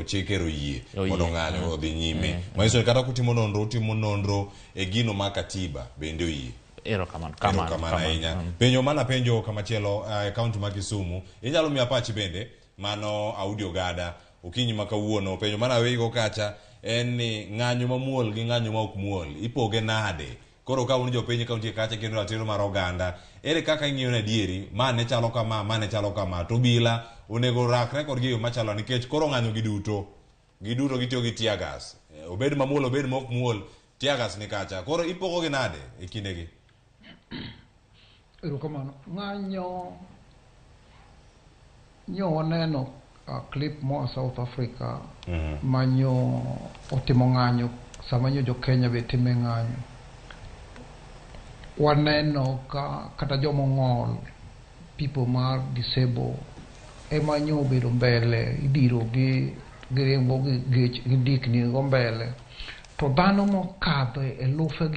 chikero yie mondo ng'anyo odhi nyime. Manyiso ni kata kutimo nonro e gino ma katiba bende oyie. Erokamano ahinya. Penjo mana penjo kamachielo e kaunti ma Kisumu. Inyalo miya pachi bende mano audio gada okinyi ma kawuono. Penjo mana wego kacha en ni ng'anyo mamuol gi ng'anyo ma ok muol ipoge nade? Koro ka un jopiny kaunti kacha kendo ratiro mar oganda, ere kaka ing'iyo na dieri mane chalo kama to bila onego rakre kod giyo machalo nikech koro ng'anyo giduto gitiyo gi tear gas. Obed mamuol obed ma ok muol, tear gas ni kacha. Koro ipogo gi nade e kindegi? Erokamano. Ng'anyo waneno clip mo South Africa manyo otimo ng'anyo sama nyo jo Kenya be time ng'anyo. Waneno ka kata jomo ng'ol, people mar disable ema nyo bedo mbele, idiro gi riembo gi dikni go mbele, to dhano mokadho e lufe